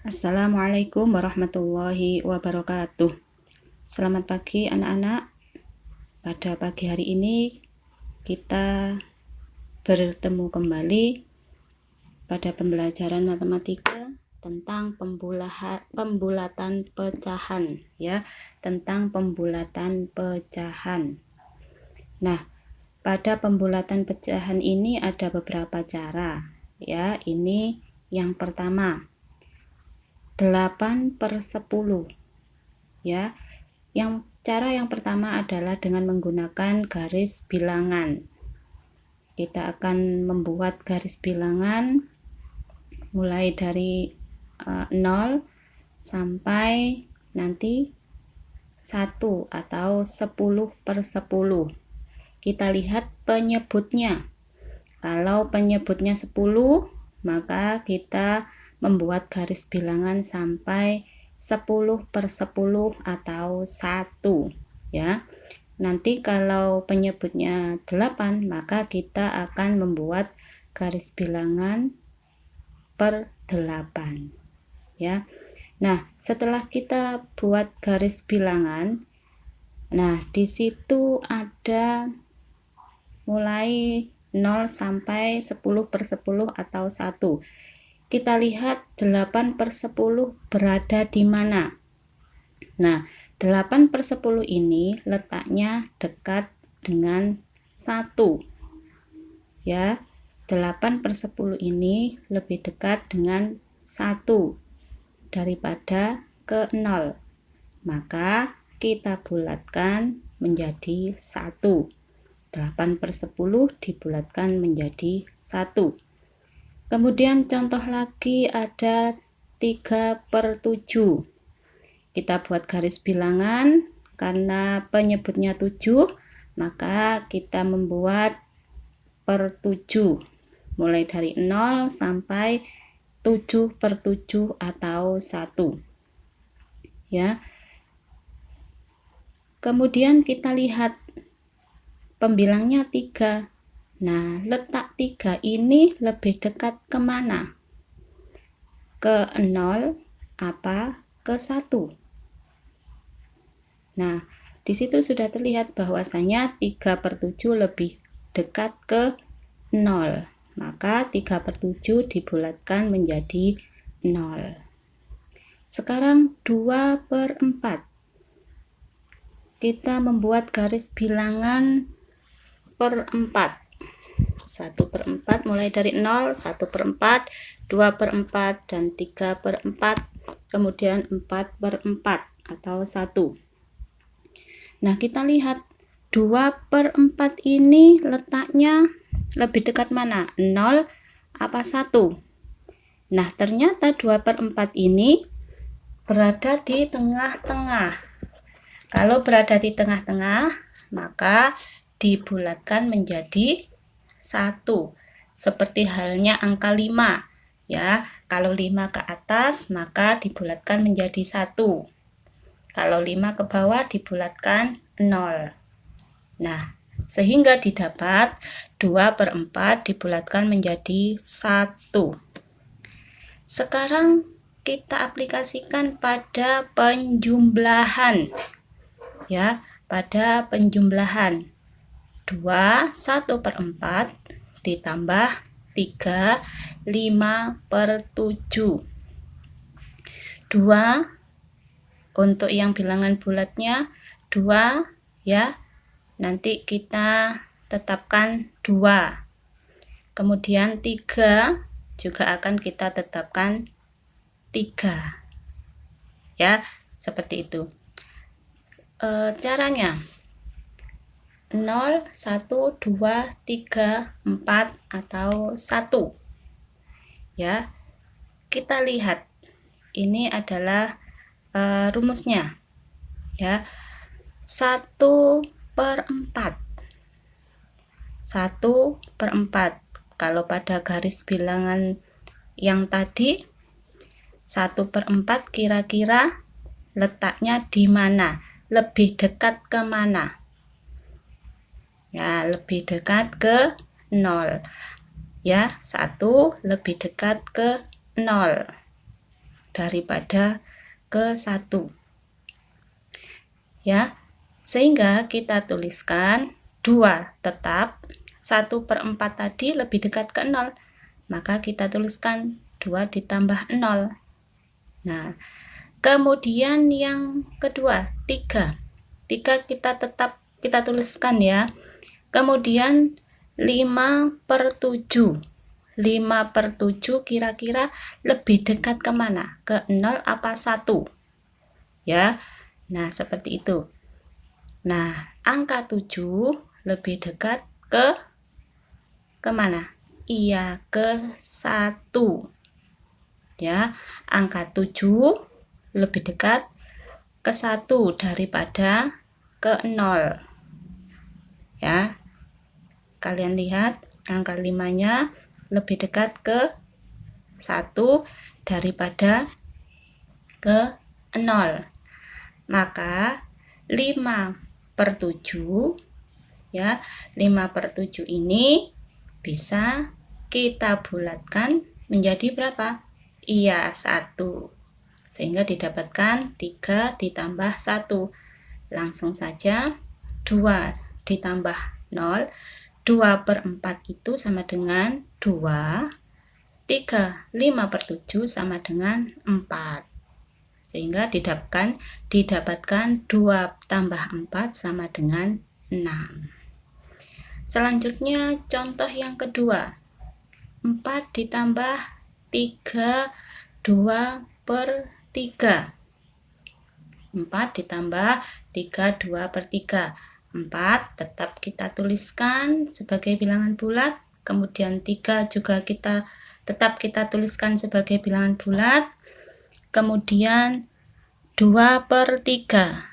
Assalamualaikum warahmatullahi wabarakatuh. Selamat pagi anak-anak. Pada pagi hari ini kita bertemu kembali pada pembelajaran matematika tentang pembulatan pecahan ya, tentang pembulatan pecahan. Nah, pada pembulatan pecahan ini ada beberapa cara ya. Ini yang pertama, 8/10 ya. Cara yang pertama adalah dengan menggunakan garis bilangan. Kita akan membuat garis bilangan mulai dari 0 sampai nanti 1 atau 10/10. Kita lihat penyebutnya. Kalau penyebutnya 10, maka kita membuat garis bilangan sampai 10/10 atau 1 ya. Nanti kalau penyebutnya 8, maka kita akan membuat garis bilangan per 8 ya. Nah, setelah kita buat garis bilangan, nah di situ ada mulai 0 sampai 10/10 atau 1. Kita lihat 8/10 berada di mana. Nah, 8/10 ini letaknya dekat dengan 1. Ya, 8/10 ini lebih dekat dengan 1 daripada ke 0. Maka kita bulatkan menjadi 1. 8/10 dibulatkan menjadi 1. Kemudian contoh lagi ada 3/7. Kita buat garis bilangan, karena penyebutnya 7, maka kita membuat per 7. Mulai dari 0 sampai 7/7 atau 1. Ya. Kemudian kita lihat pembilangnya 3. Nah, letak 3 ini lebih dekat kemana? Ke 0 apa ke 1? Nah, di situ sudah terlihat bahwasanya 3/7 lebih dekat ke 0. Maka 3/7 dibulatkan menjadi 0. Sekarang 2/4. Kita membuat garis bilangan per 4. 1/4 mulai dari 0, 1/4, 2/4, dan 3/4, kemudian 4/4 atau 1. Nah, kita lihat 2/4 ini letaknya lebih dekat mana? 0 apa 1? Nah, ternyata 2/4 ini berada di tengah-tengah. Kalau berada di tengah-tengah, maka dibulatkan menjadi 1. Seperti halnya angka 5 ya. Kalau 5 ke atas, maka dibulatkan menjadi 1. Kalau 5 ke bawah dibulatkan 0. Nah, sehingga didapat 2/4 dibulatkan menjadi 1. Sekarang kita aplikasikan pada penjumlahan. Ya, pada penjumlahan 1/4 ditambah 3, 5/7. 2 untuk yang bilangan bulatnya 2 ya. Nanti kita tetapkan 2. Kemudian 3 juga akan kita tetapkan 3. Ya, seperti itu. Caranya 0, 1, 2, 3, 4 atau 1. Ya. Kita lihat ini adalah rumusnya. Ya. 1/4. 1/4. Kalau pada garis bilangan yang tadi 1/4 kira-kira letaknya di mana? Lebih dekat ke mana? Ya, lebih dekat ke 0. Ya, 1 lebih dekat ke 0. daripada ke 1. Ya, sehingga kita tuliskan 2 tetap, 1/4 tadi lebih dekat ke 0, maka kita tuliskan 2 ditambah 0. Nah, kemudian yang kedua, 3 kita tuliskan ya. Kemudian 5/7 kira-kira lebih dekat kemana? Ke 0 apa 1? Ya, nah seperti itu. Nah, angka 7 lebih dekat ke kemana? Iya, ke 1. Ya, angka 7 lebih dekat ke 1 daripada ke 0. Ya, kalian lihat angka 5-nya lebih dekat ke 1 daripada ke 0. Maka 5/7 ya, 5/7 ini bisa kita bulatkan menjadi berapa? Iya, 1. Sehingga didapatkan 3 ditambah 1. Langsung saja 2 ditambah 0. 2/4 itu sama dengan 2. 5/7 sama dengan 4. Sehingga didapatkan 2 tambah 4 sama dengan 6. Selanjutnya contoh yang kedua. 4 ditambah 3, 2/3. 4 ditambah 3, 2/3. 4 tetap kita tuliskan sebagai bilangan bulat. Kemudian 3 juga tetap kita tuliskan sebagai bilangan bulat. Kemudian 2/3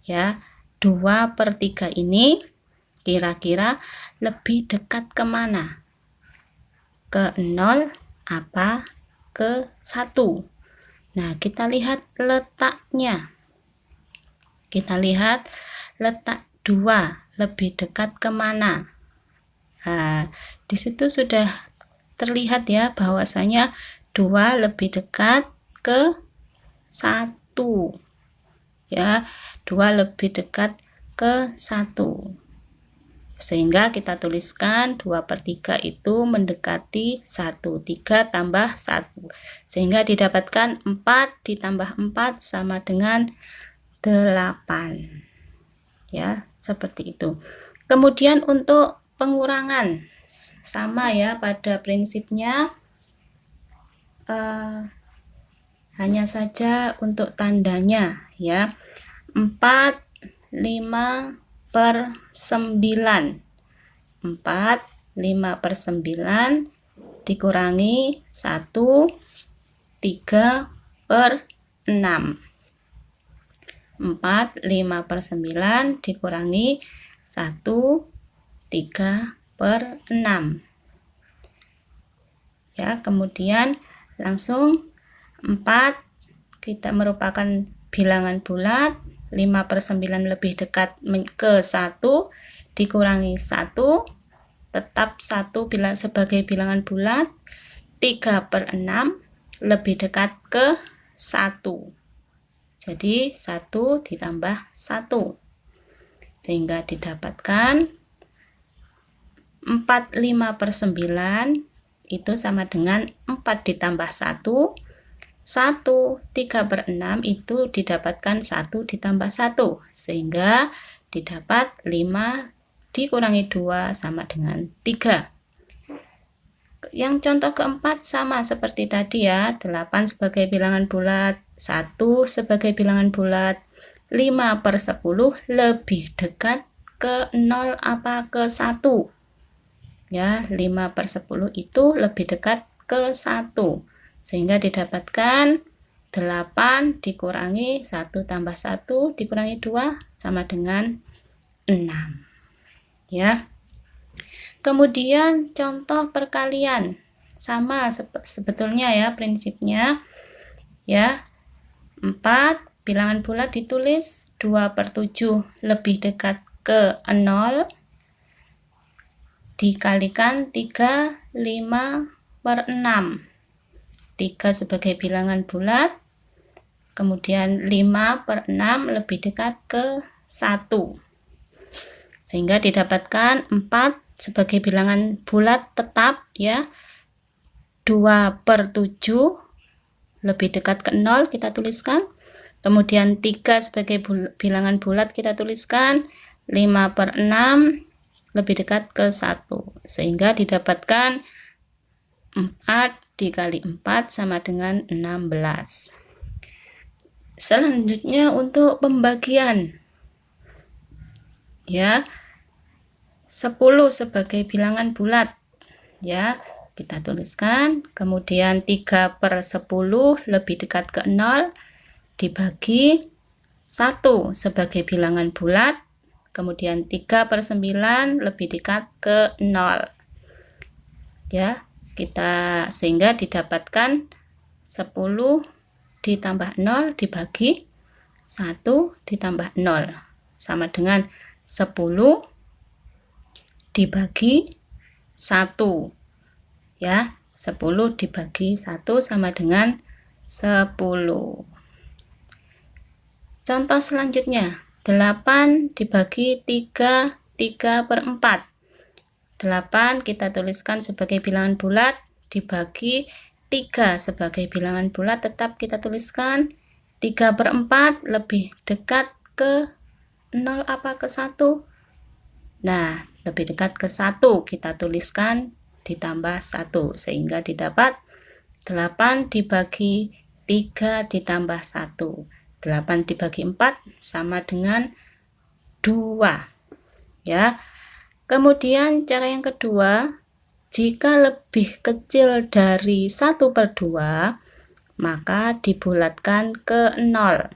ya, 2/3 ini kira-kira lebih dekat kemana? Ke 0 apa ke 1? Nah, kita lihat letaknya. Kita lihat letak 2 lebih dekat kemana? Nah, di situ sudah terlihat ya bahwasanya 2 lebih dekat ke 1. Ya, 2 lebih dekat ke 1. Sehingga kita tuliskan 2/3 itu mendekati 1. 3 tambah 1. Sehingga didapatkan 4 ditambah 4 sama dengan 8. Ya, seperti itu. Kemudian untuk pengurangan sama ya pada prinsipnya, hanya saja untuk tandanya ya. 4, 5/9. 4, 5/9 dikurangi 1, 3/6. 4, 5/9 dikurangi 1, 3/6. Ya, kemudian langsung 4 kita merupakan bilangan bulat. 5/9 lebih dekat ke 1 dikurangi 1, tetap 1 sebagai bilangan bulat. 3/6 lebih dekat ke 1. Jadi 1 ditambah 1. Sehingga didapatkan 4, 5/9 itu sama dengan 4 ditambah 1. 1, 3/6 itu didapatkan 1 ditambah 1. Sehingga didapat 5 dikurangi 2 sama dengan 3. Yang contoh keempat sama seperti tadi ya. 8 sebagai bilangan bulat, 1 sebagai bilangan bulat. 5/10 lebih dekat ke 0 apa ke 1? Ya, 5/10 itu lebih dekat ke 1. Sehingga didapatkan 8 dikurangi 1 tambah 1 dikurangi 2 sama dengan 6. Ya. Kemudian contoh perkalian. Sama sebetulnya ya prinsipnya. Ya. 4 bilangan bulat ditulis 2/7 lebih dekat ke 0 dikalikan 3, 5/6. 3 sebagai bilangan bulat, kemudian 5/6 lebih dekat ke 1, sehingga didapatkan 4 sebagai bilangan bulat tetap ya. 2/7 lebih dekat ke 0 kita tuliskan, kemudian 3 sebagai bilangan bulat kita tuliskan, 5/6 lebih dekat ke 1, sehingga didapatkan 4 dikali 4 sama dengan 16. Selanjutnya untuk pembagian ya, 10 sebagai bilangan bulat ya, kita tuliskan, kemudian 3/10 lebih dekat ke 0 dibagi 1 sebagai bilangan bulat, kemudian 3/9 lebih dekat ke 0 ya, kita sehingga didapatkan 10 ditambah 0 dibagi 1 ditambah 0 sama dengan 10 dibagi 1 ya, 10 dibagi 1 sama dengan 10. Contoh selanjutnya, 8 dibagi 3, 3/4. 8 kita tuliskan sebagai bilangan bulat, dibagi 3 sebagai bilangan bulat tetap kita tuliskan, 3/4 lebih dekat ke 0 apa ke 1? Nah, lebih dekat ke 1 kita tuliskan ditambah 1, sehingga didapat 8 dibagi 3 ditambah 1. 8 dibagi 4 sama dengan 2 ya. Kemudian cara yang kedua, jika lebih kecil dari 1/2 maka dibulatkan ke 0.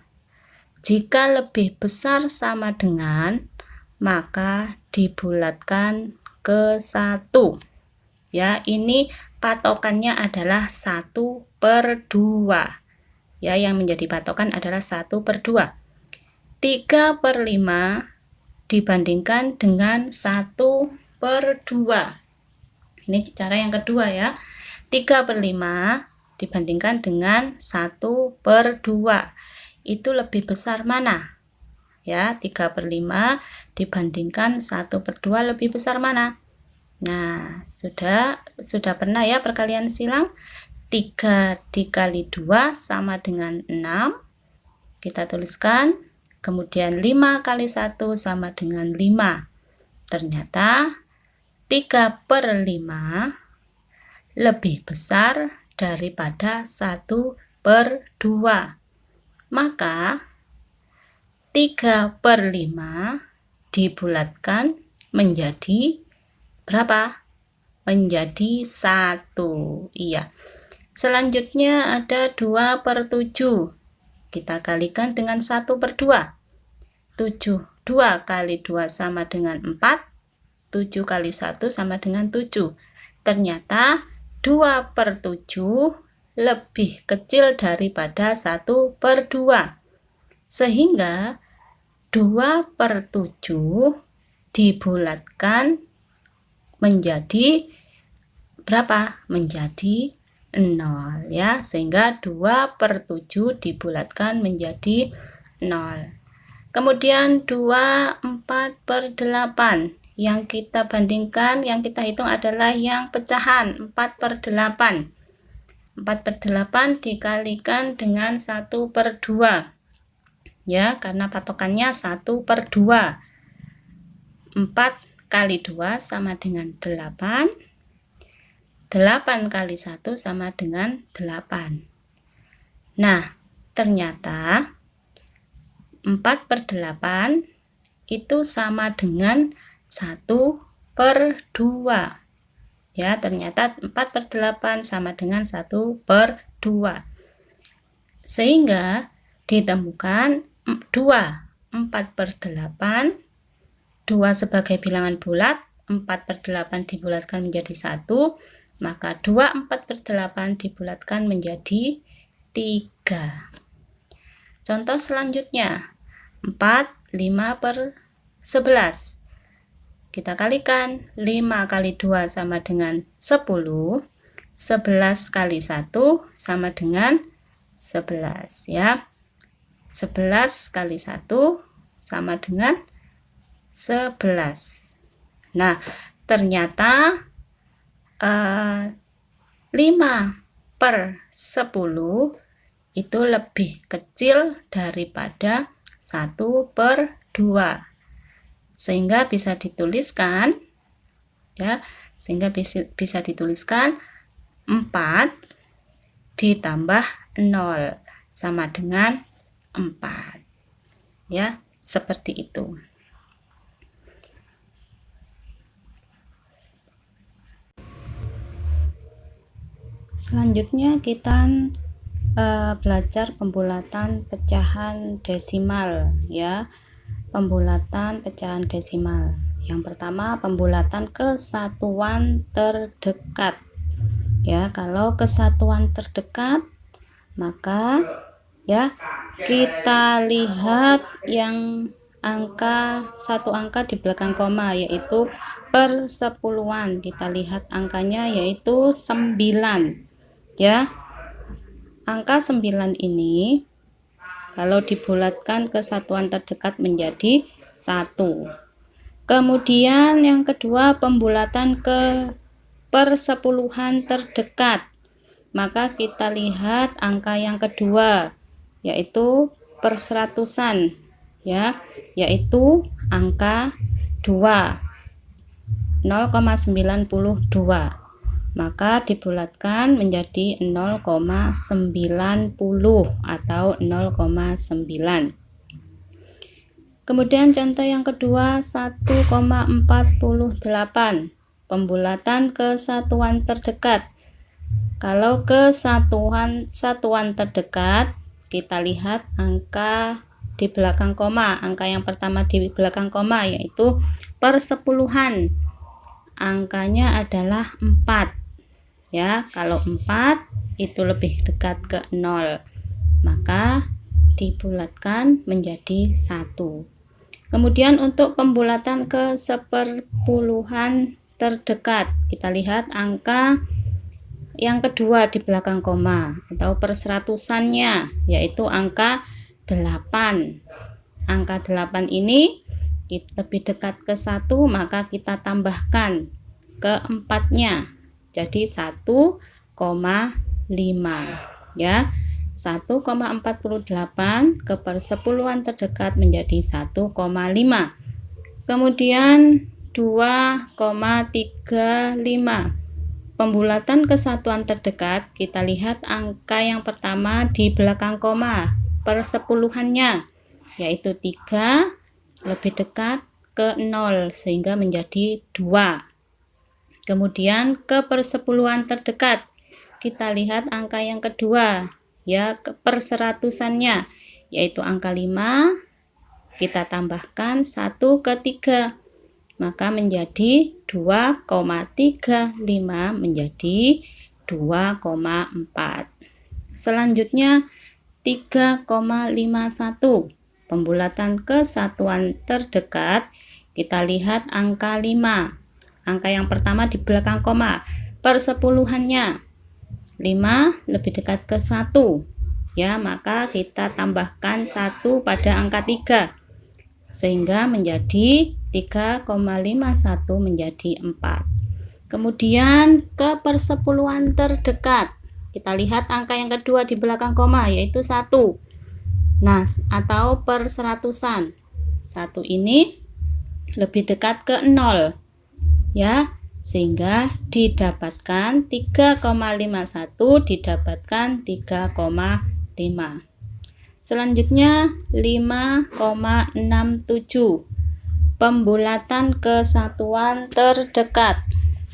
Jika lebih besar sama dengan maka dibulatkan ke 1 ya. Ini patokannya adalah 1/2 ya, yang menjadi patokan adalah 1/2. 3/5 dibandingkan dengan 1/2. Ini cara yang kedua ya. 3/5 dibandingkan dengan 1/2. Itu lebih besar mana? Ya, 3/5 dibandingkan 1/2 lebih besar mana? Nah, sudah pernah ya perkalian silang. 3 dikali 2 sama dengan 6. Kita tuliskan. Kemudian 5 kali 1 sama dengan 5. Ternyata 3/5 lebih besar daripada 1/2. Maka 3/5 dibulatkan menjadi berapa? Menjadi 1. Iya. Selanjutnya ada 2/7. Kita kalikan dengan 1/2. 2 kali 2 sama dengan 4. 7 kali 1 sama dengan 7. Ternyata 2/7 lebih kecil daripada 1/2. Sehingga 2/7 dibulatkan menjadi berapa? Menjadi 0 ya. Sehingga 2/7 dibulatkan menjadi 0. Kemudian 4/8. Yang kita bandingkan, yang kita hitung adalah yang pecahan 4/8. 4/8 dikalikan dengan 1/2 ya, karena patokannya 1/2. 4 kali 2 sama dengan 8. 8 kali 1 sama dengan 8. Nah, ternyata 4/8 itu sama dengan 1/2 ya. Ternyata 4/8 sama dengan 1/2, sehingga ditemukan 4/8. 2 sebagai bilangan bulat, 4/8 dibulatkan menjadi 1, maka 4/8 dibulatkan menjadi 3. Contoh selanjutnya, 5/11. Kita kalikan, 5 kali 2 sama dengan 10. 11 kali 1 sama dengan 11 ya. 11 kali 1 sama dengan 11. Nah, ternyata 5/10 itu lebih kecil daripada 1/2. Sehingga bisa dituliskan ya, sehingga bisa dituliskan 4 ditambah 0 sama dengan 4 ya, seperti itu. Selanjutnya kita belajar pembulatan pecahan desimal ya, pembulatan pecahan desimal. Yang pertama, pembulatan kesatuan terdekat ya. Kalau kesatuan terdekat, maka ya kita lihat yang satu angka di belakang koma, yaitu persepuluhan. Kita lihat angkanya yaitu 9 ya. Angka 9 ini kalau dibulatkan kesatuan terdekat menjadi 1. Kemudian yang kedua, pembulatan ke persepuluhan terdekat. Maka kita lihat angka yang kedua, yaitu perseratusan ya, yaitu angka 2, 0,92. Maka dibulatkan menjadi 0,90 atau 0,9. Kemudian contoh yang kedua, 1,48. Pembulatan kesatuan terdekat. Kalau kesatuan terdekat, kita lihat angka di belakang koma. Angka yang pertama di belakang koma yaitu persepuluhan. Angkanya adalah 4 ya. Kalau 4 itu lebih dekat ke 0, maka dibulatkan menjadi 1. Kemudian untuk pembulatan ke seperpuluhan terdekat, kita lihat angka yang kedua di belakang koma atau perseratusannya, yaitu angka 8. Angka 8 ini lebih dekat ke 1, maka kita tambahkan ke 4-nya, jadi 1,5 ya. 1,48 ke persepuluhan terdekat menjadi 1,5. Kemudian 2,35. Pembulatan kesatuan terdekat, kita lihat angka yang pertama di belakang koma, persepuluhannya, yaitu 3 lebih dekat ke 0 sehingga menjadi 2. Kemudian ke persepuluhan terdekat, kita lihat angka yang kedua ya, perseratusannya, yaitu angka 5, kita tambahkan 1 ke 3, maka menjadi 2,35 menjadi 2,4. Selanjutnya 3,51. Pembulatan kesatuan terdekat, kita lihat angka 5. Angka yang pertama di belakang koma, persepuluhannya 5 lebih dekat ke 1 ya, maka kita tambahkan 1 pada angka 3 sehingga menjadi 3,51 menjadi 4. Kemudian ke persepuluhan terdekat, kita lihat angka yang kedua di belakang koma yaitu 1. Nah, atau perseratusan, 1 ini lebih dekat ke 0 ya, sehingga didapatkan 3,51 didapatkan 3,5. Selanjutnya 5,67. Pembulatan kesatuan terdekat,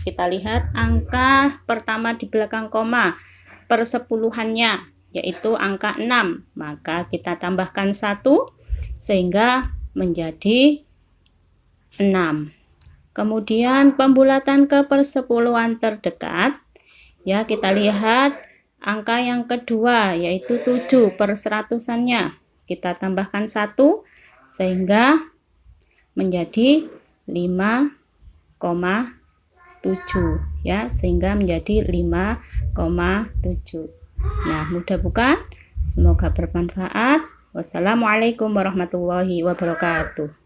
kita lihat angka pertama di belakang koma, persepuluhannya yaitu angka 6, maka kita tambahkan 1 sehingga menjadi 6. Kemudian pembulatan ke persepuluhan terdekat ya, kita lihat angka yang kedua yaitu 7, perseratusannya kita tambahkan 1 sehingga menjadi 5,7. ya, sehingga menjadi 5,7. Nah, mudah bukan? Semoga bermanfaat. Wassalamualaikum warahmatullahi wabarakatuh.